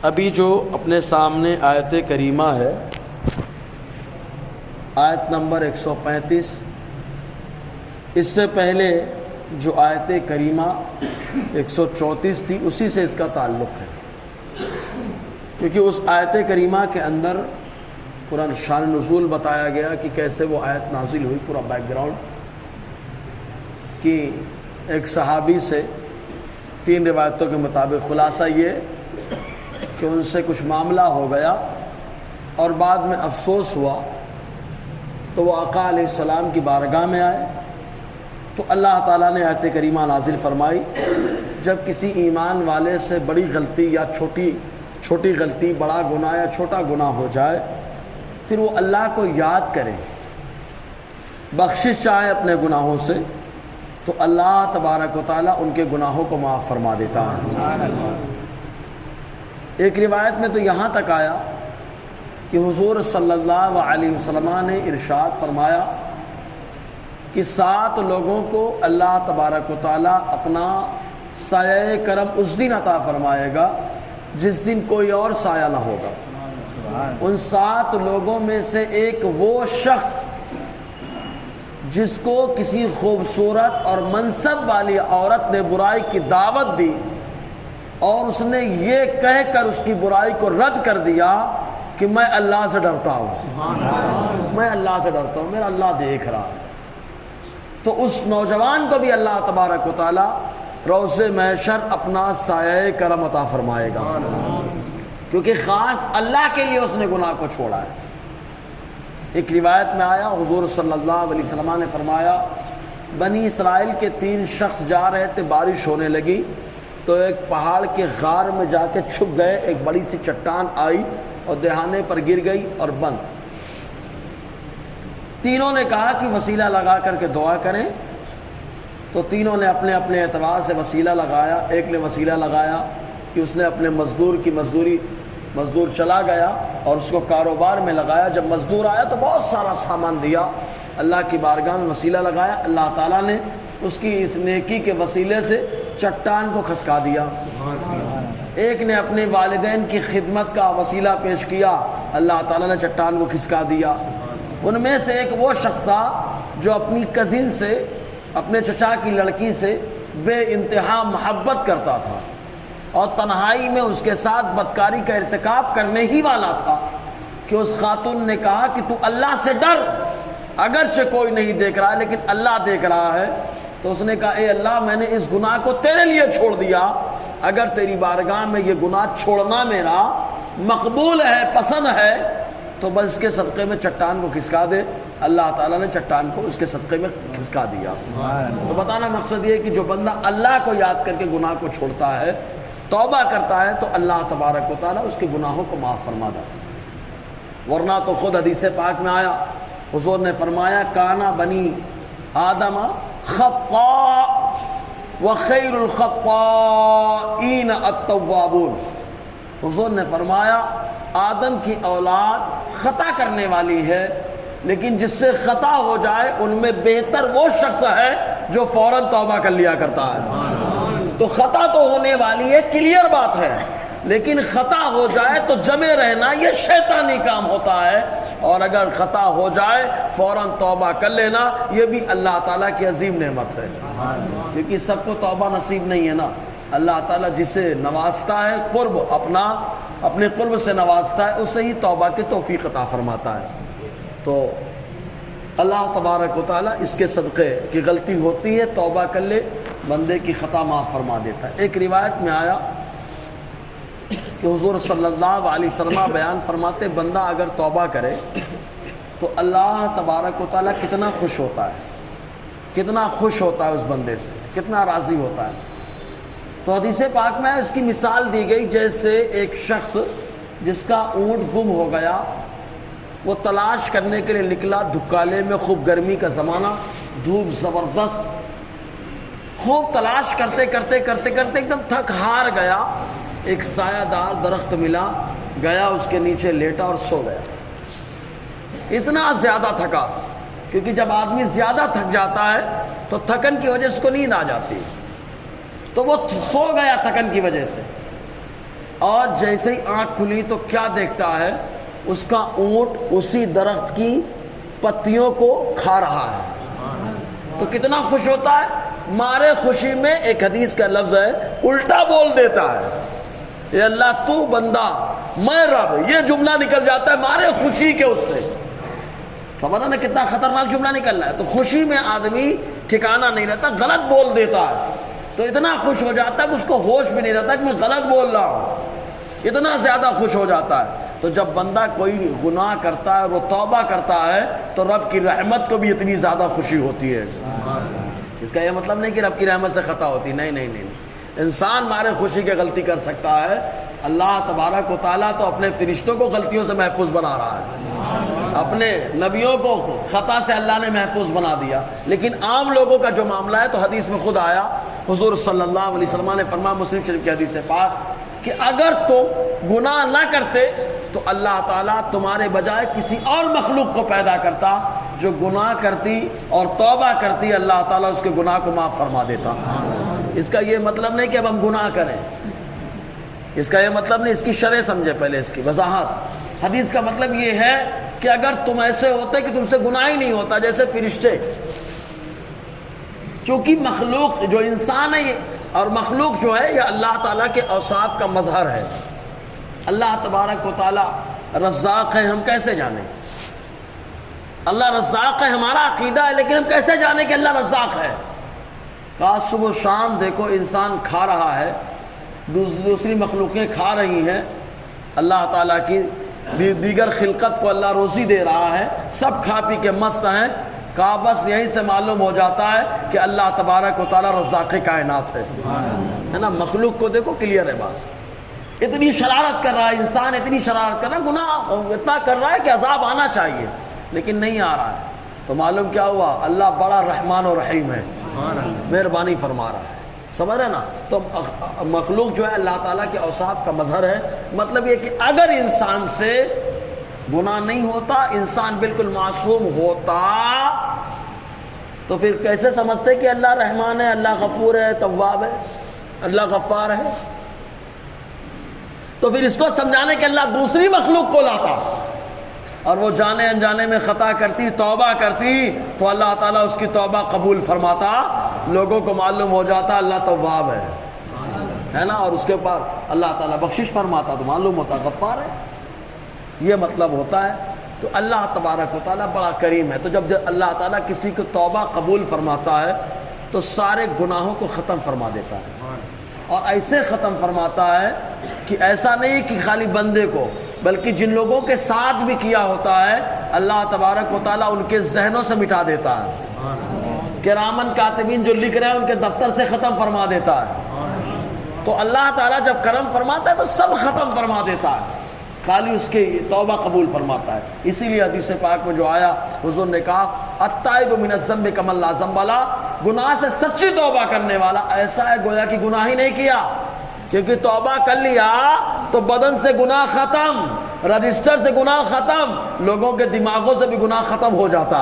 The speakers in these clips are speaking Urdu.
ابھی جو اپنے سامنے آیت کریمہ ہے، آیت نمبر 135، اس سے پہلے جو آیت کریمہ 134 تھی اسی سے اس کا تعلق ہے، کیونکہ اس آیت کریمہ کے اندر پورا شان نزول بتایا گیا کہ کیسے وہ آیت نازل ہوئی، پورا بیک گراؤنڈ، کہ ایک صحابی سے 3 روایتوں کے مطابق خلاصہ یہ کہ ان سے کچھ معاملہ ہو گیا اور بعد میں افسوس ہوا، تو وہ آقا علیہ السلام کی بارگاہ میں آئے تو اللہ تعالیٰ نے آیت کریمہ نازل فرمائی، جب کسی ایمان والے سے بڑی غلطی یا چھوٹی غلطی، بڑا گناہ یا چھوٹا گناہ ہو جائے، پھر وہ اللہ کو یاد کرے، بخشش چاہے اپنے گناہوں سے، تو اللہ تبارک و تعالیٰ ان کے گناہوں کو معاف فرما دیتا ہے۔ ایک روایت میں تو یہاں تک آیا کہ حضور صلی اللہ علیہ وسلم نے ارشاد فرمایا کہ 7 لوگوں کو اللہ تبارک و تعالیٰ اپنا سایہ کرم اس دن عطا فرمائے گا جس دن کوئی اور سایہ نہ ہوگا۔ ان 7 لوگوں میں سے ایک وہ شخص جس کو کسی خوبصورت اور منصب والی عورت نے برائی کی دعوت دی اور اس نے یہ کہہ کر اس کی برائی کو رد کر دیا کہ میں اللہ سے ڈرتا ہوں، میں اللہ سے ڈرتا ہوں، میرا اللہ دیکھ رہا ہے، تو اس نوجوان کو بھی اللہ تبارک و تعالی روز محشر اپنا سایہ کرم عطا فرمائے گا، کیونکہ خاص اللہ کے لیے اس نے گناہ کو چھوڑا ہے۔ ایک روایت میں آیا حضور صلی اللہ علیہ وسلم نے فرمایا، بنی اسرائیل کے 3 شخص جا رہے تھے، بارش ہونے لگی تو ایک پہاڑ کے غار میں جا کے چھپ گئے، ایک بڑی سی چٹان آئی اور دہانے پر گر گئی اور بند۔ تینوں نے کہا کہ وسیلہ لگا کر کے دعا کریں، تو تینوں نے اپنے اپنے اعتبار سے وسیلہ لگایا۔ ایک نے وسیلہ لگایا کہ اس نے اپنے مزدور چلا گیا اور اس کو کاروبار میں لگایا، جب مزدور آیا تو بہت سارا سامان دیا، اللہ کی بارگاہ میں وسیلہ لگایا، اللہ تعالیٰ نے اس کی اس نیکی کے وسیلے سے چٹان کو کھسکا دیا۔ ایک نے اپنے والدین کی خدمت کا وسیلہ پیش کیا، اللہ تعالیٰ نے چٹان کو کھسکا دیا۔ ان میں سے ایک وہ شخص تھا جو اپنی کزن سے، اپنے چچا کی لڑکی سے بے انتہا محبت کرتا تھا اور تنہائی میں اس کے ساتھ بدکاری کا ارتکاب کرنے ہی والا تھا کہ اس خاتون نے کہا کہ تو اللہ سے ڈر، اگرچہ کوئی نہیں دیکھ رہا ہے لیکن اللہ دیکھ رہا ہے۔ تو اس نے کہا، اے اللہ، میں نے اس گناہ کو تیرے لیے چھوڑ دیا، اگر تیری بارگاہ میں یہ گناہ چھوڑنا میرا مقبول ہے، پسند ہے، تو بس اس کے صدقے میں چٹان کو کھسکا دے۔ اللہ تعالیٰ نے چٹان کو اس کے صدقے میں کھسکا دیا۔ تو بتانا مقصد یہ ہے کہ جو بندہ اللہ کو یاد کر کے گناہ کو چھوڑتا ہے، توبہ کرتا ہے، تو اللہ تبارک و تعالیٰ اس کے گناہوں کو معاف فرما دیتا۔ ورنہ تو خود حدیث پاک میں آیا، حضور نے فرمایا، کانا بنی آدم خطاء وخیر الخطائین التوابون۔ حضور نے فرمایا آدم کی اولاد خطا کرنے والی ہے، لیکن جس سے خطا ہو جائے ان میں بہتر وہ شخص ہے جو فوراً توبہ کر لیا کرتا ہے۔ تو خطا تو ہونے والی ہے، کلیئر بات ہے، لیکن خطا ہو جائے تو جمے رہنا یہ شیطانی کام ہوتا ہے، اور اگر خطا ہو جائے فوراً توبہ کر لینا یہ بھی اللہ تعالیٰ کی عظیم نعمت ہے، کیونکہ سب کو توبہ نصیب نہیں ہے نا۔ اللہ تعالیٰ جسے نوازتا ہے، قرب اپنے قرب سے نوازتا ہے، اسے ہی توبہ کی توفیق عطا فرماتا ہے۔ تو اللہ تبارک و تعالیٰ اس کے صدقے کی غلطی ہوتی ہے، توبہ کر لے، بندے کی خطا معاف فرما دیتا ہے۔ ایک روایت میں آیا کہ حضور صلی اللہ علیہ وسلم بیان فرماتے، بندہ اگر توبہ کرے تو اللہ تبارک و تعالیٰ کتنا خوش ہوتا ہے، کتنا خوش ہوتا ہے اس بندے سے، کتنا راضی ہوتا ہے۔ تو حدیث پاک میں اس کی مثال دی گئی، جیسے ایک شخص جس کا اونٹ گم ہو گیا، وہ تلاش کرنے کے لیے نکلا، دھکالے میں، خوب گرمی کا زمانہ، دھوپ زبردست، خوب تلاش کرتے کرتے ایک دم تھک ہار گیا، ایک سایہ دار درخت ملا، گیا اس کے نیچے لیٹا اور سو گیا۔ اتنا زیادہ تھکا، کیونکہ جب آدمی زیادہ تھک جاتا ہے تو تھکن کی وجہ سے اس کو نیند آ جاتی ہے، تو وہ سو گیا تھکن کی وجہ سے۔ اور جیسے ہی آنکھ کھلی تو کیا دیکھتا ہے؟ اس کا اونٹ اسی درخت کی پتیوں کو کھا رہا ہے، تو کتنا خوش ہوتا ہے؟ مارے خوشی میں ایک حدیث کا لفظ ہے الٹا بول دیتا ہے، اے اللہ تو بندہ میں رب، یہ جملہ نکل جاتا ہے مارے خوشی کے، اس سے سمجھا نا کتنا خطرناک جملہ نکل رہا ہے۔ تو خوشی میں آدمی ٹھکانہ نہیں رہتا، غلط بول دیتا ہے، تو اتنا خوش ہو جاتا ہے کہ اس کو ہوش بھی نہیں رہتا کہ میں غلط بول رہا ہوں، اتنا زیادہ خوش ہو جاتا ہے۔ تو جب بندہ کوئی گناہ کرتا ہے، وہ توبہ کرتا ہے، تو رب کی رحمت کو بھی اتنی زیادہ خوشی ہوتی ہے۔ اس کا یہ مطلب نہیں کہ رب کی رحمت سے خطا ہوتی، نہیں نہیں نہیں، انسان مارے خوشی کی غلطی کر سکتا ہے، اللہ تبارک و تعالیٰ تو اپنے فرشتوں کو غلطیوں سے محفوظ بنا رہا ہے، اپنے نبیوں کو خطا سے اللہ نے محفوظ بنا دیا۔ لیکن عام لوگوں کا جو معاملہ ہے، تو حدیث میں خود آیا، حضور صلی اللہ علیہ وسلم نے فرمایا، مسلم شریف کی حدیث ہے پاک، کہ اگر تم گناہ نہ کرتے تو اللہ تعالیٰ تمہارے بجائے کسی اور مخلوق کو پیدا کرتا جو گناہ کرتی اور توبہ کرتی، اللہ تعالیٰ اس کے گناہ کو معاف فرما دیتا۔ اس کا یہ مطلب نہیں کہ اب ہم گناہ کریں، اس کا یہ مطلب نہیں، اس کی شرح سمجھے پہلے، اس کی وضاحت۔ حدیث کا مطلب یہ ہے کہ اگر تم ایسے ہوتے کہ تم سے گناہ ہی نہیں ہوتا، جیسے فرشتے، چونکہ مخلوق جو انسان ہے اور مخلوق جو ہے یہ اللہ تعالیٰ کے اوصاف کا مظہر ہے۔ اللہ تبارک و تعالیٰ رزاق ہے، ہم کیسے جانیں؟ اللہ رزاق ہے، ہمارا عقیدہ ہے، لیکن ہم کیسے جانیں کہ اللہ رزاق ہے؟ کہا صبح و شام دیکھو انسان کھا رہا ہے، دوسری مخلوقیں کھا رہی ہیں، اللہ تعالیٰ کی دیگر خلقت کو اللہ روزی دے رہا ہے، سب کھا پی کے مست ہیں۔ کہا بس یہیں سے معلوم ہو جاتا ہے کہ اللہ تبارک و تعالیٰ رزاق کائنات ہے نا۔ مخلوق کو دیکھو، کلیئر ہے بات، اتنی شرارت کر رہا ہے انسان، اتنی شرارت کر رہا ہے، گناہ اتنا کر رہا ہے کہ عذاب آنا چاہیے لیکن نہیں آ رہا ہے، تو معلوم کیا ہوا؟ اللہ بڑا رحمان و رحیم ہے، مہربانی فرما رہا ہے، سمجھ رہے نا؟ تو مخلوق جو ہے اللہ تعالیٰ کے اوصاف کا مظہر ہے۔ مطلب یہ کہ اگر انسان سے گناہ نہیں ہوتا، انسان بالکل معصوم ہوتا، تو پھر کیسے سمجھتے کہ اللہ رحمان ہے، اللہ غفور ہے، تواب ہے، اللہ غفار ہے؟ تو پھر اس کو سمجھانے کہ اللہ دوسری مخلوق کو لاتا اور وہ جانے انجانے میں خطا کرتی، توبہ کرتی، تو اللہ تعالیٰ اس کی توبہ قبول فرماتا، لوگوں کو معلوم ہو جاتا اللہ تواب ہے نا، اور اس کے اوپر اللہ تعالیٰ بخشش فرماتا، تو معلوم ہوتا غفار ہے۔ یہ مطلب ہوتا ہے۔ تو اللہ تبارک و تعالیٰ بڑا کریم ہے، تو جب اللہ تعالیٰ کسی کو توبہ قبول فرماتا ہے تو سارے گناہوں کو ختم فرما دیتا ہے، اور ایسے ختم فرماتا ہے کہ ایسا نہیں کہ خالی بندے کو، بلکہ جن لوگوں کے ساتھ بھی کیا ہوتا ہے اللہ تبارک و تعالیٰ ان کے ذہنوں سے مٹا دیتا ہے، کرامن کاتبین جو لکھ رہے ہیں ان کے دفتر سے ختم فرما دیتا ہے۔ تو اللہ تعالیٰ جب کرم فرماتا ہے تو سب ختم فرما دیتا ہے، خالی اس کی توبہ قبول فرماتا ہے۔ اسی لیے حدیث پاک میں جو آیا، حضور نے کہا التائب من الذنب کمن لا ذنب له، گناہ سے سچی توبہ کرنے والا ایسا ہے گویا کہ گناہ ہی نہیں کیا، کیونکہ توبہ کر لیا تو بدن سے گناہ ختم، رجسٹر سے گناہ ختم، لوگوں کے دماغوں سے بھی گناہ ختم ہو جاتا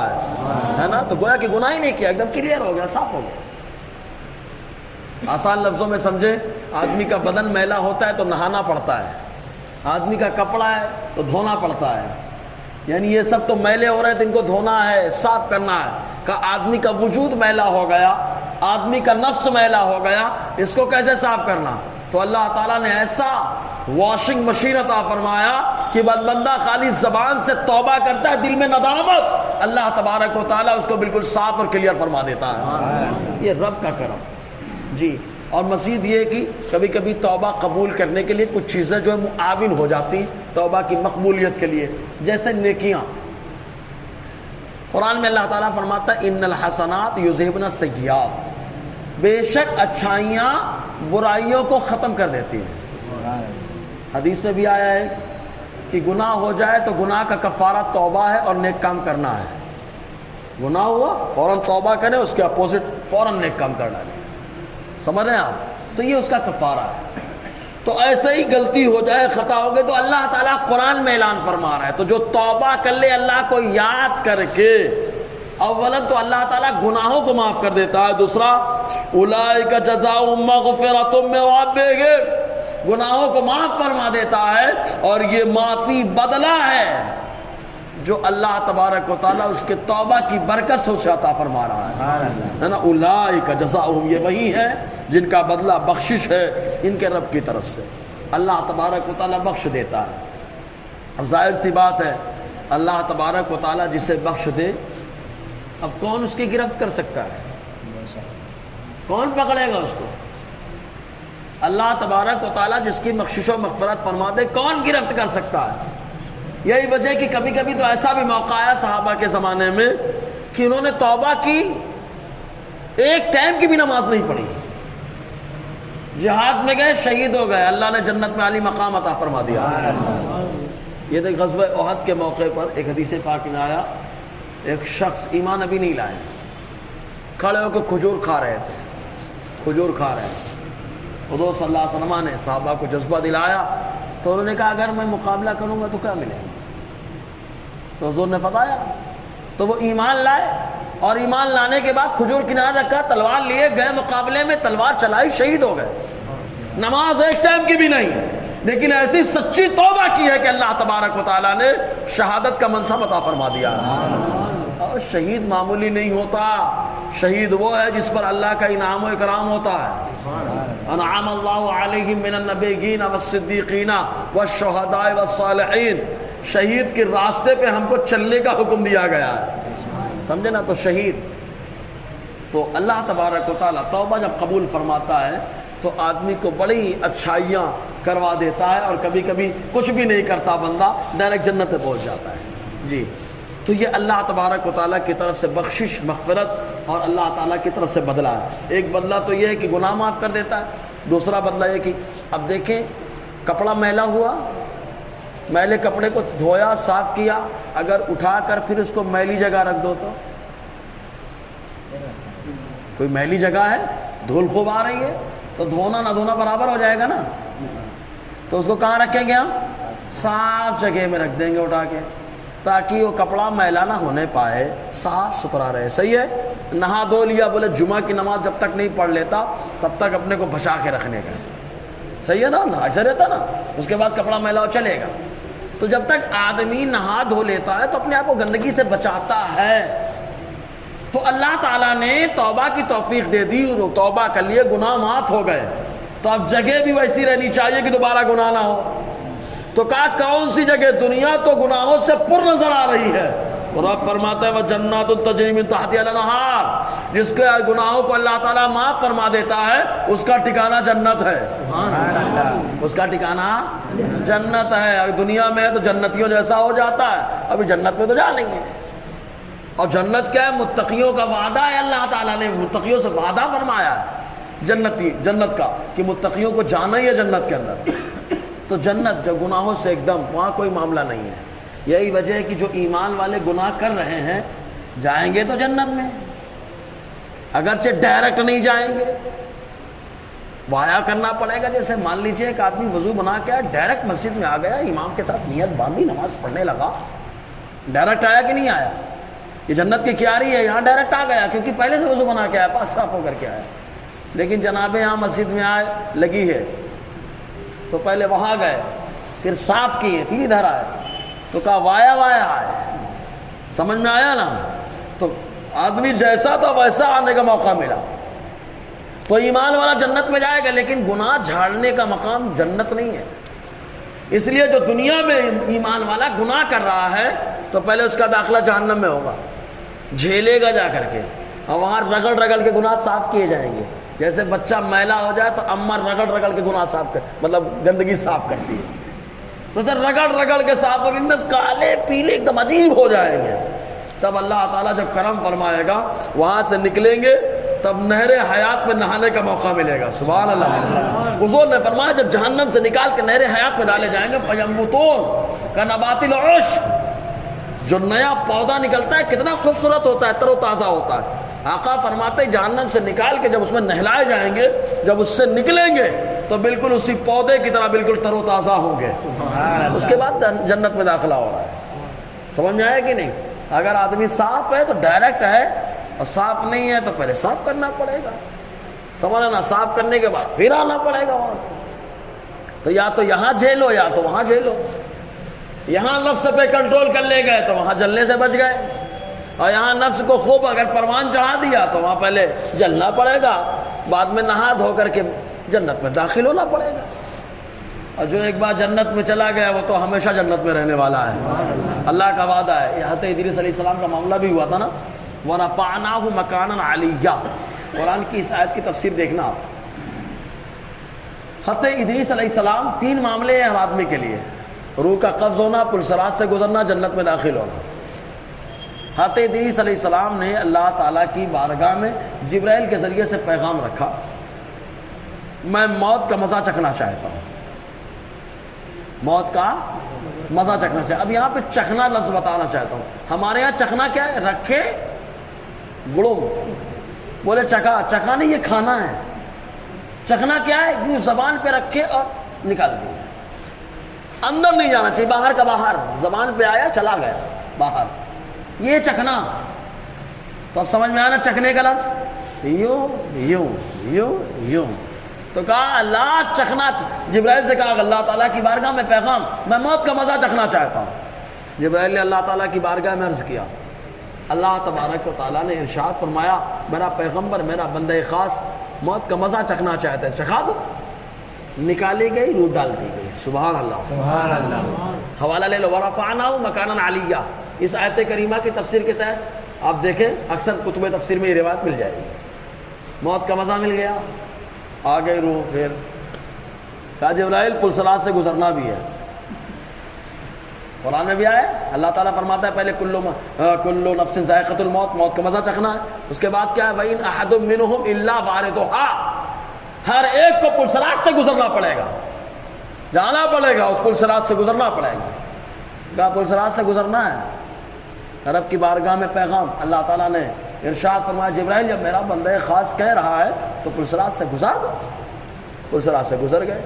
ہے نا، تو گویا کہ گناہ ہی نہیں کیا، ایک دم کلیئر ہو گیا، صاف ہو گیا۔ آسان لفظوں میں سمجھے، آدمی کا بدن میلا ہوتا ہے تو نہانا پڑتا ہے، آدمی کا کپڑا ہے تو دھونا پڑتا ہے، یعنی یہ سب تو میلے ہو رہے ہیں تو ان کو دھونا ہے، صاف کرنا ہے۔ کہ آدمی کا وجود میلا ہو گیا، آدمی کا نفس میلا ہو گیا، اس کو کیسے صاف کرنا؟ تو اللہ تعالیٰ نے ایسا واشنگ مشین عطا فرمایا کہ بندہ خالی زبان سے توبہ کرتا ہے، دل میں ندامت، اللہ تبارک و تعالیٰ اس کو بالکل صاف اور کلیئر فرما دیتا ہے۔ یہ رب کا کرم جی۔ اور مزید یہ کہ کبھی کبھی توبہ قبول کرنے کے لیے کچھ چیزیں جو ہے معاون ہو جاتی توبہ کی مقبولیت کے لیے، جیسے نیکیاں۔ قرآن میں اللہ تعالیٰ فرماتا ہے ان الحسنات یذہبن السیئات، بے شک اچھائیاں برائیوں کو ختم کر دیتی ہیں۔ حدیث میں بھی آیا ہے کہ گناہ ہو جائے تو گناہ کا کفارہ توبہ ہے اور نیک کام کرنا ہے۔ گناہ ہوا فوراً توبہ کریں، اس کے اپوزٹ فوراً نیک کام کرنا ہے، سمجھ رہے ہیں آپ؟ تو یہ اس کا کفارہ ہے۔ تو ایسے ہی غلطی ہو جائے، خطا ہو گئے، تو اللہ تعالیٰ قرآن میں اعلان فرما رہا ہے، تو جو توبہ کر لے اللہ کو یاد کر کے، اولا تو اللہ تعالیٰ گناہوں کو معاف کر دیتا ہے، دوسرا اولئک جزاؤہم مغفرۃ من ربہم، گناہوں کو معاف فرما دیتا ہے، اور یہ معافی بدلہ ہے جو اللہ تبارک و تعالیٰ اس کے توبہ کی برکت سے اسے عطا فرما رہا ہے نا۔ اولئک جزاؤہم، یہ وہی ہے جن کا بدلہ بخشش ہے ان کے رب کی طرف سے۔ اللہ تبارک و تعالیٰ بخش دیتا ہے۔ اب ظاہر سی بات ہے، اللہ تبارک و تعالیٰ جسے بخش دے، اب کون اس کی گرفت کر سکتا ہے؟ کون پکڑے گا اس کو؟ اللہ تبارک و تعالیٰ جس کی بخشش و مغفرت فرما دے، کون گرفت کر سکتا ہے؟ یہی وجہ کہ کبھی کبھی تو ایسا بھی موقع آیا صحابہ کے زمانے میں کہ انہوں نے توبہ کی، ایک ٹائم کی بھی نماز نہیں پڑھی، جہاد میں گئے، شہید ہو گئے، اللہ نے جنت میں عالی مقام عطا فرما دیا۔ یہ دیکھ غزوہ احد کے موقع پر ایک حدیث پاک میں آیا، ایک شخص ایمان ابھی نہیں لائے، کھڑے ہو کے کھجور کھا رہے تھے، کھجور کھا رہے تھے۔ حضور صلی اللہ علیہ وسلم نے صحابہ کو جذبہ دلایا تو انہوں نے کہا اگر میں مقابلہ کروں گا تو کیا ملے گا؟ تو حضور نے فرمایا، تو وہ ایمان لائے، اور ایمان لانے کے بعد کھجور کنارے رکھا، تلوار لیے گئے مقابلے میں، تلوار چلائی، شہید ہو گئے۔ نماز ایک ٹائم کی بھی نہیں، لیکن ایسی سچی توبہ کی ہے کہ اللہ تبارک و تعالیٰ نے شہادت کا منصب عطا فرما دیا۔ اور شہید معمولی نہیں ہوتا، شہید وہ ہے جس پر اللہ کا انعام و اکرام ہوتا ہے۔ انعام اللہ علیہم من النبیین والصدیقین والشہداء والصالحین، شہید کے راستے پہ ہم کو چلنے کا حکم دیا گیا ہے، سمجھے نا؟ تو شہید تو اللہ تبارک و تعالیٰ توبہ جب قبول فرماتا ہے تو آدمی کو بڑی اچھائیاں کروا دیتا ہے، اور کبھی کبھی کچھ بھی نہیں کرتا بندہ ڈائریکٹ جنت میں پہنچ جاتا ہے۔ جی، تو یہ اللہ تبارک و تعالیٰ کی طرف سے بخشش، مغفرت اور اللہ تعالیٰ کی طرف سے بدلہ ہے۔ ایک بدلہ تو یہ ہے کہ گناہ معاف کر دیتا ہے، دوسرا بدلہ یہ کہ اب دیکھیں کپڑا میلا ہوا، میلے کپڑے کو دھویا، صاف کیا، اگر اٹھا کر پھر اس کو میلی جگہ رکھ دو تو کوئی میلی جگہ ہے، دھول خوب آ رہی ہے، تو دھونا نہ دھونا برابر ہو جائے گا نا۔ تو اس کو کہاں رکھیں گے ہم؟ صاف جگہ میں رکھ دیں گے اٹھا کے، تاکہ وہ کپڑا میلا نہ ہونے پائے، صاف ستھرا رہے۔ صحیح ہے؟ نہا دھو لیا، بولے جمعہ کی نماز جب تک نہیں پڑھ لیتا تب تک اپنے کو بچا کے رکھنے کا، صحیح ہے نا؟ ایسا رہتا نا، اس کے بعد کپڑا میلا ہو چلے گا۔ تو جب تک آدمی نہا دھو لیتا ہے تو اپنے آپ کو گندگی سے بچاتا ہے۔ تو اللہ تعالیٰ نے توبہ کی توفیق دے دی، توبہ کر لیے، گناہ معاف ہو گئے، تو اب جگہ بھی ویسی رہنی چاہیے کہ دوبارہ گناہ نہ ہو۔ تو کہا کون سی جگہ؟ دنیا تو گناہوں سے پر نظر آ رہی ہے، اور اب فرماتا ہے وَجَنَّاتٌ تَجْرِی مِن تَحْتِہَا الْأَنْہَارُ، جس کے گناہوں کو اللہ تعالیٰ معاف فرما دیتا ہے اس کا ٹھکانہ جنت ہے، اس کا ٹھکانہ جنت ہے۔ اگر دنیا میں ہے تو جنتیوں جیسا ہو جاتا ہے، ابھی جنت میں تو جا نہیں ہے۔ اور جنت کیا ہے؟ متقیوں کا وعدہ ہے، اللہ تعالیٰ نے متقیوں سے وعدہ فرمایا ہے جنت کا کہ متقیوں کو جانا ہی ہے جنت کے اندر۔ تو جنت جو گناہوں سے ایک دم، وہاں کوئی معاملہ نہیں ہے۔ یہی وجہ ہے کہ جو ایمان والے گناہ کر رہے ہیں جائیں گے تو جنت میں، اگرچہ ڈائریکٹ نہیں جائیں گے، وایا کرنا پڑے گا۔ جیسے مان لیجئے ایک آدمی وضو بنا کے ڈائریکٹ مسجد میں آ گیا، امام کے ساتھ نیت باندھی، نماز پڑھنے لگا، ڈائریکٹ آیا کہ نہیں آیا؟ یہ جنت کی کیاری ہے، یہاں ڈائریکٹ آ گیا کیونکہ پہلے سے وضو بنا کے آیا، پاک صاف ہو کر کے آیا۔ لیکن جناب یہاں مسجد میں آئے، لگی ہے تو پہلے وہاں گئے، پھر صاف کیے، پھر ادھر آئے، تو کہا وایا آئے، سمجھ میں آیا نا؟ تو آدمی جیسا تھا ویسا آنے کا موقع ملا۔ تو ایمان والا جنت میں جائے گا، لیکن گناہ جھاڑنے کا مقام جنت نہیں ہے۔ اس لیے جو دنیا میں ایمان والا گناہ کر رہا ہے تو پہلے اس کا داخلہ جہنم میں ہوگا، جھیلے گا جا کر کے، اور وہاں رگڑ کے گناہ صاف کیے جائیں گے۔ جیسے بچہ میلا ہو جائے تو اماں رگڑ کے گناہ صاف مطلب گندگی صاف کرتی ہے، تو سر رگڑ کے صاف ہو کے ایک دم کالے پیلے ایک دم عجیب ہو جائیں گے۔ تب اللہ تعالیٰ جب کرم فرمائے گا، وہاں سے نکلیں گے تب نہر حیات میں نہانے کا موقع ملے گا۔ سبحان اللہ۔ حضور نے فرمایا جب جہنم سے نکال کے نہر حیات میں ڈالے جائیں گے، فَيَنبُتُونَ كَنَبَاتِ الْعُشْبِ، جو نیا پودا نکلتا ہے کتنا خوبصورت ہوتا ہے، تر و تازہ ہوتا ہے۔ آقا فرماتے ہیں جہنم سے نکال کے جب اس میں نہلائے جائیں گے، جب اس سے نکلیں گے تو بالکل اسی پودے کی طرح بالکل تر و تازہ ہوں گے۔ اس کے بعد جنت میں داخلہ ہو رہا ہے۔ سمجھ میں آیا کہ نہیں؟ اگر آدمی صاف ہے تو ڈائریکٹ ہے، اور صاف نہیں ہے تو پہلے صاف کرنا پڑے گا، سمجھنا نا؟ صاف کرنے کے بعد پھر آنا پڑے گا وہاں۔ تو یا تو یہاں جھیلو یا تو وہاں جھیلو. یہاں نفس پہ کنٹرول کر لے گئے تو وہاں جلنے سے بچ گئے, اور یہاں نفس کو خوب اگر پروان چڑھا دیا تو وہاں پہلے جلنا پڑے گا, بعد میں نہا دھو کر کے جنت میں داخل ہونا پڑے گا. اور جو ایک بار جنت میں چلا گیا وہ تو ہمیشہ جنت میں رہنے والا ہے, اللہ کا وعدہ ہے. یہ حضرت ادریس علیہ السلام کا معاملہ بھی ہوا تھا نا, وَرَفَعْنَاهُ مَكَانًا عَلِيًّا. قرآن کی اس آیت کی تفسیر دیکھنا آپ. حضرت ادریس علیہ السلام 3 معاملے ہیں ہر آدمی کے لیے: روح کا قبض ہونا, پلسرات سے گزرنا, جنت میں داخل ہونا. حضرت ادریس علیہ السلام نے اللہ تعالیٰ کی بارگاہ میں جبرائیل کے ذریعے سے پیغام رکھا, میں موت کا مزہ چکھنا چاہتا ہوں, موت کا مزہ چکھنا چاہتا. اب یہاں پہ چکھنا لفظ بتانا چاہتا ہوں. ہمارے یہاں چکھنا کیا ہے؟ رکھے گڑوں, بولے چکھا. چکھا نہیں, یہ کھانا ہے. چکھنا کیا ہے؟ یوں زبان پہ رکھے اور نکال دیا, اندر نہیں جانا چاہیے, باہر کا باہر, زبان پہ آیا چلا گیا باہر, یہ چکھنا. تو اب سمجھ میں آیا نا چکھنے کا لفظ؟ یوں یوں یوں یوں. تو کہا اللہ چکھنا, جبرائیل سے کہا اللہ تعالیٰ کی بارگاہ میں پیغام, میں موت کا مزہ چکھنا چاہتا ہوں. جبرائیل نے اللہ تعالیٰ کی بارگاہ میں عرض کیا, اللہ تبارک و تعالیٰ نے ارشاد فرمایا میرا پیغمبر, میرا بندہ خاص موت کا مزہ چکھنا چاہتا ہے, چکھا دو. نکالی گئی, روح ڈال دی گئی. سبحان اللہ, سبحان اللہ. حوالہ لے لو, وَرَفَعْنَاهُ مَكَانًا عَلِيًّا. اس آیت کریمہ کی تفسیر کے تحت آپ دیکھیں اکثر کتب تفسیر میں یہ روایت مل جائے گی. موت کا مزہ مل گیا, آ گئی روح. پھر کہا جبرائیل پلسرات سے گزرنا بھی ہے. قرآن میں بھی آیا, اللہ تعالیٰ فرماتا ہے پہلے کلو نفس ذائقۃ الموت, موت کا مزہ چکھنا ہے. اس کے بعد کیا ہے؟ وَإِنْ أَحَدٌ مِّنْهُمْ إِلَّا وَارِدُهَا. ہر ایک کو پلسرات سے گزرنا پڑے گا, جانا پڑے گا, اس پلسرات سے گزرنا پڑے گا. کہا پلسرات سے گزرنا ہے. رب کی بارگاہ میں پیغام, اللہ تعالیٰ نے ارشاد فرمایا جبرائیل جب میرا بندہ خاص کہہ رہا ہے تو پلسرات سے گزار دو. پلسرات سے گزر گئے.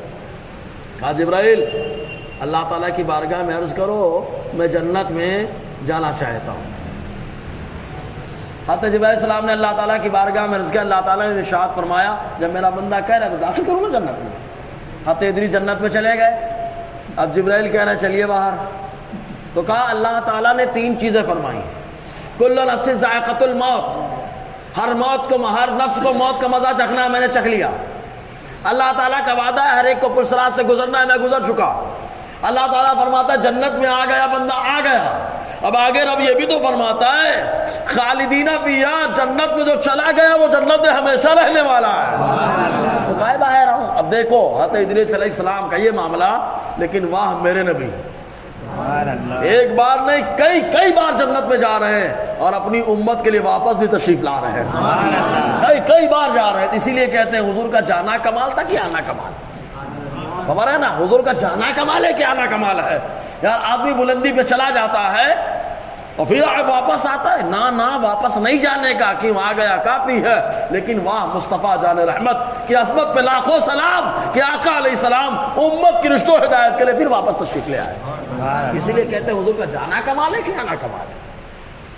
کہا جبرائیل اللہ تعالیٰ کی بارگاہ میں عرض کرو میں جنت میں جانا چاہتا ہوں. حضرت جبرائیل السلام نے اللہ تعالیٰ کی بارگاہ میں عرض کیا, اللہ تعالیٰ نے ارشاد فرمایا جب میرا بندہ کہہ رہا ہے تو داخل کرو نا جنت میں. حضرت ادریس جنت میں چلے گئے. اب جبرائیل کہہ رہے ہیں چلیے باہر. تو کہا اللہ تعالیٰ نے 3 چیزیں فرمائی, کل نفس ذائقۃ الموت, ہر موت کو, ہر نفس کو موت کا مزہ چکھنا ہے, میں نے چکھ لیا. اللہ تعالیٰ کا وعدہ ہے ہر ایک کو پلسرات سے گزرنا ہے, میں گزر چکا. اللہ تعالیٰ فرماتا ہے جنت میں آ گیا بندہ, آ گیا. اب آگے رب یہ بھی تو فرماتا ہے خالدین فیہا, جنت میں جو چلا گیا وہ جنت میں ہمیشہ رہنے والا ہے. تو کہے باہر آؤں. اب دیکھو حضرت ادریس علیہ السلام کا یہ معاملہ, لیکن واہ میرے نبی ایک بار نہیں کئی بار جنت میں جا رہے ہیں اور اپنی امت کے لیے واپس بھی تشریف لا رہے ہیں. کئی بار جا رہے ہیں. اسی لیے کہتے ہیں حضور کا جانا کمال تھا کہ آنا کمال. خبر ہے نا, حضور کا جانا کمال ہے کہ آنا کمال ہے. یار آدمی بلندی پہ چلا جاتا ہے اور پھر واپس آتا ہے, نہ واپس نہیں جانے کا, کیوں آ گیا کافی ہے. لیکن واہ مصطفیٰ جان رحمت کی عظمت پہ لاکھوں سلام کہ آقا علیہ السلام امت کی رشت و ہدایت کے لیے پھر واپس تشریف لے آئے. اسی لیے کہتے ہیں حضور کا جانا کمال ہے کہ آنا کمال ہے.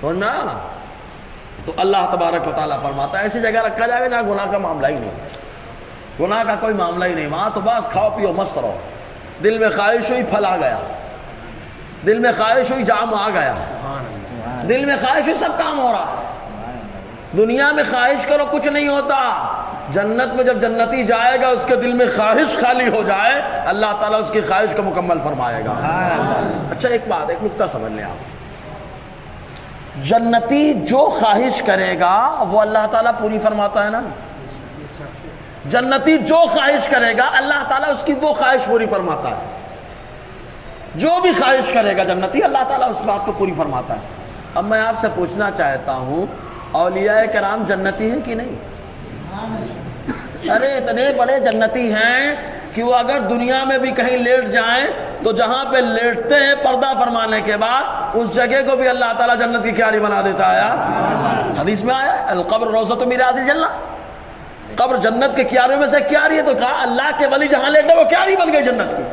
سمجھ میں آیا نا. تو اللہ تبارک و تعالیٰ فرماتا ہے ایسی جگہ رکھا جائے گا جہاں گناہ کا معاملہ ہی نہیں, گناہ کا کوئی معاملہ ہی نہیں. وہاں تو بس کھاؤ پیو مست رہو. دل میں خواہش ہوئی پھل آ گیا, دل میں خواہش ہوئی جام آ گیا, دل میں خواہش ہوئی سب کام ہو رہا ہے. دنیا میں خواہش کرو کچھ نہیں ہوتا. جنت میں جب جنتی جائے گا اس کے دل میں خواہش خالی ہو جائے, اللہ تعالیٰ اس کی خواہش کو مکمل فرمائے گا. اچھا ایک بات, ایک نکتہ سمجھ لیں آپ. جنتی جو خواہش کرے گا وہ اللہ تعالیٰ پوری فرماتا ہے نا. جنتی جو خواہش کرے گا اللہ تعالیٰ اس کی وہ خواہش پوری فرماتا ہے. جو بھی خواہش کرے گا جنتی اللہ تعالیٰ اس بات کو پوری فرماتا ہے. اب میں آپ سے پوچھنا چاہتا ہوں اولیاء کرام جنتی ہیں کہ نہیں؟ ارے اتنے بڑے جنتی ہیں کہ وہ اگر دنیا میں بھی کہیں لیٹ جائیں تو جہاں پہ لیٹتے ہیں پردہ فرمانے کے بعد اس جگہ کو بھی اللہ تعالیٰ جنت کی کیاری بنا دیتا ہے. حدیث میں آیا القبر روضۃ من ریاض الجنہ, قبر جنت کے کیارے میں سے کیاری ہے. تو کہا اللہ کے ولی جہاں لیٹے وہ کیاری بن گئی جنت کی.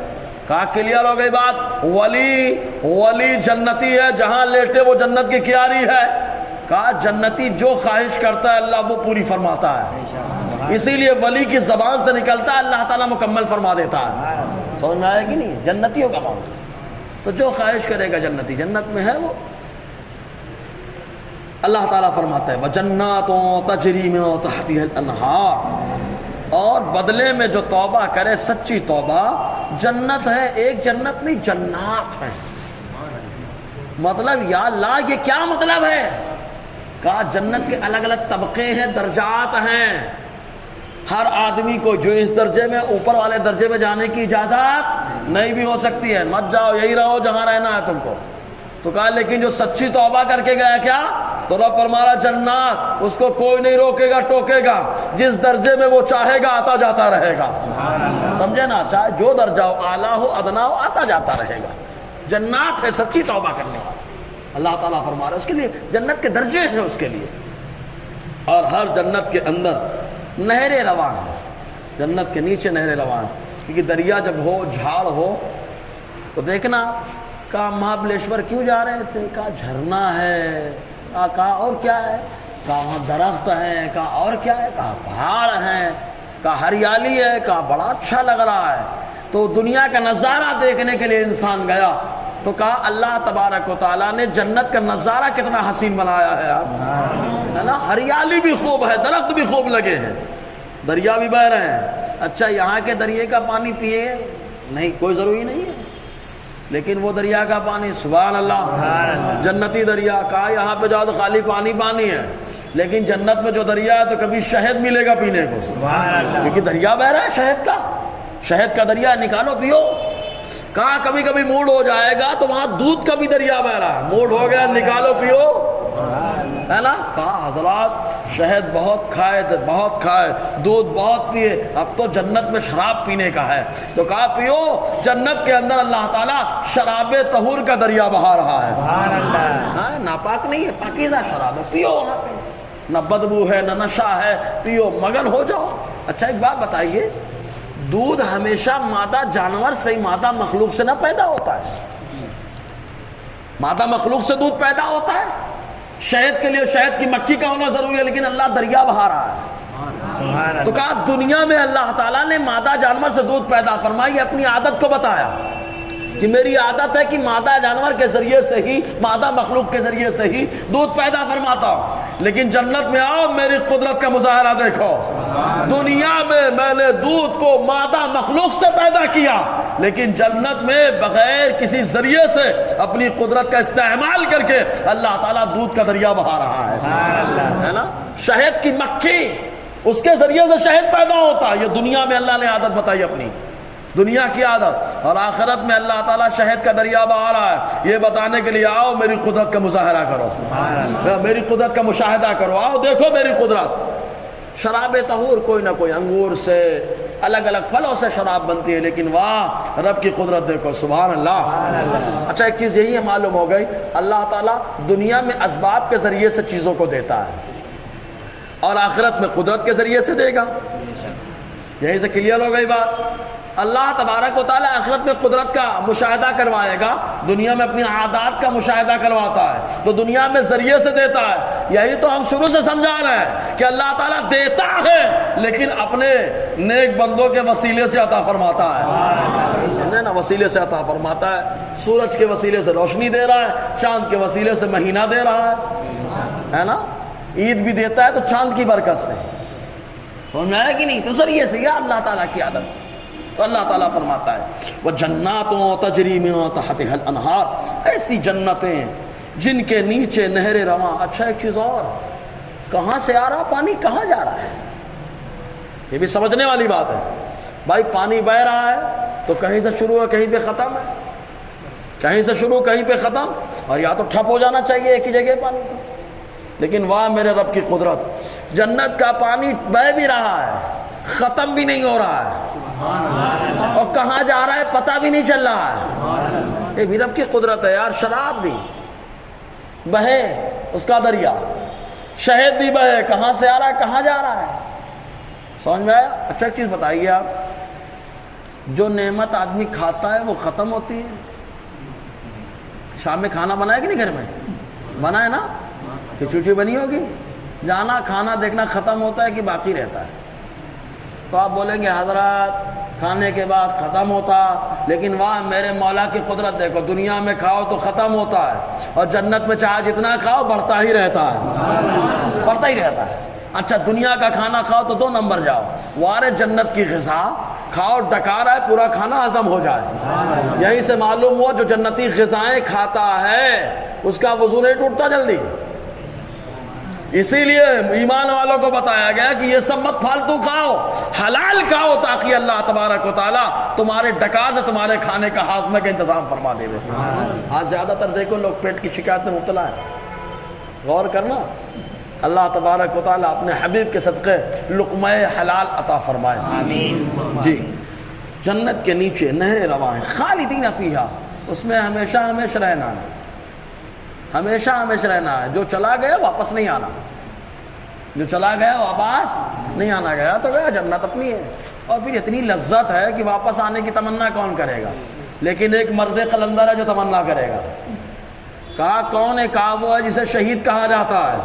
کہا کلیئر ہو گئی بات, ولی جنتی ہے, جہاں لیٹے وہ جنت کی کیاری ہے. کہا جنتی جو خواہش کرتا ہے اللہ وہ پوری فرماتا ہے. اسی لیے ولی کی زبان سے نکلتا ہے اللہ تعالیٰ مکمل فرما دیتا ہے. سمجھ میں آیا کہ نہیں؟ جنتیوں کا معاملہ. تو جو خواہش کرے گا جنتی جنت میں ہے. وہ اللہ تعالیٰ فرماتا ہے وَجَنَّاتٌ تَجْرِي مِن تَحْتِهَا الْأَنْهَارُ، اور بدلے میں جو توبہ کرے سچی توبہ جنت ہے. ایک جنت نہیں، جنات ہے. مطلب یا اللہ یہ کیا مطلب ہے؟ کہا جنت کے الگ الگ طبقے ہیں، درجات ہیں. ہر آدمی کو جو اس درجے میں اوپر والے درجے میں جانے کی اجازت نہیں بھی ہو سکتی ہے. مت جاؤ، یہی رہو جہاں رہنا ہے تم کو. تو کہا لیکن جو سچی توبہ کر کے گیا کیا؟ تو رب فرمایا جنات، اس کو کوئی نہیں روکے گا ٹوکے گا. جس درجے میں وہ چاہے گا آتا جاتا رہے گا. سمجھے نا؟ چاہے جو درجہ ہو، اعلیٰ ہو ادنا ہو، آتا جاتا رہے گا. جنات ہے سچی توبہ کرنے والا. اللہ تعالیٰ فرما رہا ہے اس کے لیے جنت کے درجے ہیں اس کے لیے. اور ہر جنت کے اندر نہریں رواں ہیں. جنت کے نیچے نہریں رواں ہیں. کیونکہ دریا جب ہو، جھاڑ ہو تو دیکھنا. کہا مہابلیشور کیوں جا رہے تھے؟ کہا جھرنا ہے. کہا اور کیا ہے؟ کہا وہاں درخت ہیں. کہا اور کیا ہے؟ کہا پہاڑ ہیں. کہا ہریالی ہے. کہا بڑا اچھا لگ رہا ہے. تو دنیا کا نظارہ دیکھنے کے لیے انسان گیا تو کہا اللہ تبارک و تعالیٰ نے جنت کا نظارہ کتنا حسین بنایا ہے. آپ ہے نا، ہریالی بھی خوب ہے، درخت بھی خوب لگے ہیں، دریا بھی بہہ رہے ہیں. اچھا یہاں کے دریا کا پانی پیے؟ نہیں، کوئی ضروری نہیں ہے. لیکن وہ دریا کا پانی سبحان اللہ جنتی دریا. کہا یہاں پہ جاؤ تو خالی پانی پانی ہے، لیکن جنت میں جو دریا ہے تو کبھی شہد ملے گا پینے کو. کیونکہ دریا بہہ رہا ہے شہد کا. شہد کا دریا نکالو پیو. کہا کبھی کبھی موڈ ہو جائے گا تو وہاں دودھ کا بھی دریا بہ رہا ہے. موڈ ہو گیا نکالو پیو، ہے نا. کہا حضرات شہد بہت کھائے، بہت کھائے، دودھ بہت پیے، اب تو جنت میں شراب پینے کا ہے. تو کہا پیو. جنت کے اندر اللہ تعالیٰ شراب طہور کا دریا بہا رہا ہے. ناپاک نہیں ہے، پاکیزہ شراب ہے. پیو وہاں پہ، نہ بدبو ہے نہ نشہ ہے. پیو، مگن ہو جاؤ. اچھا ایک بات بتائیے، دودھ ہمیشہ مادہ جانور سے، مادہ مخلوق سے نہ پیدا ہوتا ہے. مادہ مخلوق سے دودھ پیدا ہوتا ہے. شہد کے لیے شہد کی مکھی کا ہونا ضروری ہے، لیکن اللہ دریا بہا رہا ہے. تو کہا دنیا میں اللہ تعالیٰ نے مادہ جانور سے دودھ پیدا فرمائی. اپنی عادت کو بتایا کہ میری عادت ہے کہ مادہ جانور کے ذریعے سے ہی، مادہ مخلوق کے ذریعے سے ہی دودھ پیدا فرماتا ہوں. لیکن جنت میں آؤ، میری قدرت کا مظاہرہ دیکھو. دنیا میں نے دودھ کو مادہ مخلوق سے پیدا کیا، لیکن جنت میں بغیر کسی ذریعے سے اپنی قدرت کا استعمال کر کے اللہ تعالیٰ دودھ کا دریا بہا رہا ہے نا. شہد کی مکھی، اس کے ذریعے سے شہد پیدا ہوتا ہے. یہ دنیا میں اللہ نے عادت بتائی اپنی، دنیا کی عادت. اور آخرت میں اللہ تعالیٰ شہد کا دریا بہا رہا ہے، یہ بتانے کے لیے آؤ میری قدرت کا مظاہرہ کرو، میری قدرت کا مشاہدہ کرو. آؤ دیکھو میری قدرت. شراب طہور کوئی نہ کوئی انگور سے، الگ الگ پھلوں سے شراب بنتی ہے، لیکن واہ رب کی قدرت دیکھو سبحان اللہ. اچھا ایک چیز یہی ہے معلوم ہو گئی، اللہ تعالیٰ دنیا میں اسباب کے ذریعے سے چیزوں کو دیتا ہے اور آخرت میں قدرت کے ذریعے سے دے گا. یہیں سے کلیئر ہو گئی بات. اللہ تبارک و تعالیٰ آخرت میں قدرت کا مشاہدہ کروائے گا، دنیا میں اپنی عادات کا مشاہدہ کرواتا ہے تو دنیا میں ذریعے سے دیتا ہے. یہی تو ہم شروع سے سمجھا رہے ہیں کہ اللہ تعالیٰ دیتا ہے لیکن اپنے نیک بندوں کے وسیلے سے عطا فرماتا ہے. سمجھے نا، وسیلے سے عطا فرماتا ہے. سورج کے وسیلے سے روشنی دے رہا ہے، چاند کے وسیلے سے مہینہ دے رہا ہے نا. عید بھی دیتا ہے تو چاند کی برکت سے. سمجھ میں آیا کہ نہیں؟ تو ذریعے سے یہ اللہ تعالیٰ کی عادت. تو اللہ تعالیٰ فرماتا ہے وَجَنَّاتٌ تَجْرِي مِن تَحْتِهَا الْأَنْهَارُ، ایسی جنتیں جن کے نیچے نہریں رواں. اچھا ایک چیز اور، کہاں سے آ رہا پانی، کہاں جا رہا ہے؟ یہ بھی سمجھنے والی بات ہے. بھائی پانی بہ رہا ہے تو کہیں سے شروع ہے کہیں پہ ختم ہے، کہیں سے شروع کہیں پہ ختم. اور یا تو ٹھپ ہو جانا چاہیے ایک ہی جگہ پانی تو. لیکن واہ میرے رب کی قدرت، جنت کا پانی بہ بھی رہا ہے، ختم بھی نہیں ہو رہا ہے، اور کہاں جا رہا ہے پتہ بھی نہیں چل رہا ہے. یہ بھی رب کی قدرت ہے یار. شراب بھی بہے اس کا دریا، شہد بھی بہے، کہاں سے آ رہا ہے کہاں جا رہا ہے. سمجھ میں آیا؟ اچھا ایک چیز بتائیے آپ، جو نعمت آدمی کھاتا ہے وہ ختم ہوتی ہے. شام میں کھانا بنایا کہ نہیں؟ گھر میں بنا ہے نا، کھچڑی بنی ہوگی، جانا کھانا دیکھنا ختم ہوتا ہے کہ باقی رہتا ہے. تو آپ بولیں گے حضرات کھانے کے بعد ختم ہوتا، لیکن واہ میرے مولا کی قدرت دیکھو، دنیا میں کھاؤ تو ختم ہوتا ہے اور جنت میں چاہے جتنا کھاؤ بڑھتا ہی رہتا ہے، بڑھتا ہی رہتا ہے۔ اچھا دنیا کا کھانا کھاؤ تو 2 نمبر جاؤ، وارے جنت کی غذا کھاؤ ڈکا رہا ہے پورا کھانا ہضم ہو جائے۔ یہیں سے معلوم ہوا جو جنتی غذائیں کھاتا ہے اس کا وضو نہیں ٹوٹتا جلدی۔ اسی لیے ایمان والوں کو بتایا گیا کہ یہ سب مت فالتو کھاؤ، حلال کھاؤ تاکہ اللہ تبارک و تعالیٰ تمہارے ڈکار سے تمہارے کھانے کا ہاضمے کا انتظام فرما دے۔ آج زیادہ تر دیکھو لوگ پیٹ کی شکایت میں مبتلا ہے، غور کرنا۔ اللہ تبارک و تعالیٰ اپنے حبیب کے صدقے لقمہ حلال عطا فرمائے، آمین۔ جی جنت کے نیچے نہریں رواں ہیں، خالدین فیہا، اس میں ہمیشہ ہمیشہ رہنا ہے، ہمیشہ ہمیشہ رہنا ہے۔ جو چلا گیا واپس نہیں آنا، جو چلا گیا واپس نہیں آنا، گیا تو گیا، جنت اپنی ہے۔ اور پھر اتنی لذت ہے کہ واپس آنے کی تمنا کون کرے گا، لیکن ایک مرد قلندر ہے جو تمنا کرے گا۔ کہا کون ہے؟ کہا وہ ہے جسے شہید کہا جاتا ہے۔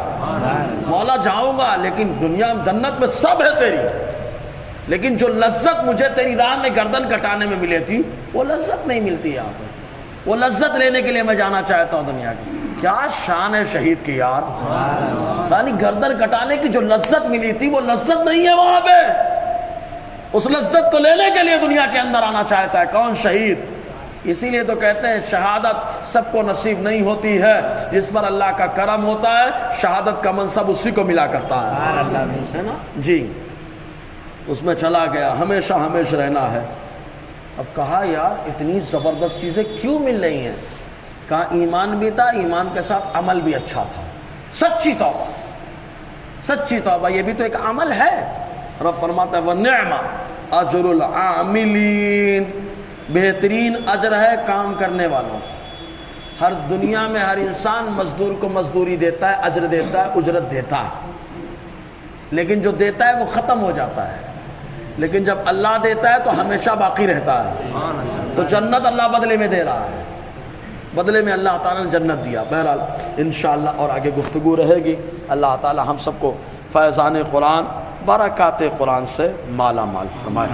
مولا جاؤں گا لیکن دنیا جنت میں سب ہے تیری، لیکن جو لذت مجھے تیری راہ میں گردن کٹانے میں ملے تھی وہ لذت نہیں ملتی یہاں پہ، وہ لذت لینے کے لیے میں جانا چاہتا ہوں دنیا کی۔ کیا شان ہے شہید کی یار، یعنی گردن کٹانے کی جو لذت ملی تھی وہ لذت نہیں ہے وہاں پہ، اس لذت کو لینے کے لیے دنیا کے اندر آنا چاہتا ہے۔ کون؟ شہید۔ اسی لیے تو کہتے ہیں شہادت سب کو نصیب نہیں ہوتی ہے، جس پر اللہ کا کرم ہوتا ہے شہادت کا منصب اسی کو ملا کرتا ہے نا جی۔ اس میں چلا گیا، ہمیشہ ہمیشہ رہنا ہے۔ اب کہا یار اتنی زبردست چیزیں کیوں مل رہی ہیں؟ کہا ایمان بھی تھا، ایمان کے ساتھ عمل بھی اچھا تھا، سچی توبہ، سچی توبہ یہ بھی تو ایک عمل ہے۔ رب فرماتا ہے وَنِعْمَ أَجْرُ الْعَامِلِينَ، بہترین اجر ہے کام کرنے والوں۔ ہر دنیا میں ہر انسان مزدور کو مزدوری دیتا ہے، اجر دیتا ہے، اجرت دیتا ہے، لیکن جو دیتا ہے وہ ختم ہو جاتا ہے، لیکن جب اللہ دیتا ہے تو ہمیشہ باقی رہتا ہے۔ تو جنت اللہ بدلے میں دے رہا ہے، بدلے میں اللہ تعالیٰ نے جنت دیا۔ بہرحال انشاءاللہ اور آگے گفتگو رہے گی۔ اللہ تعالیٰ ہم سب کو فیضان قرآن، برکات قرآن سے مالا مال فرمائے۔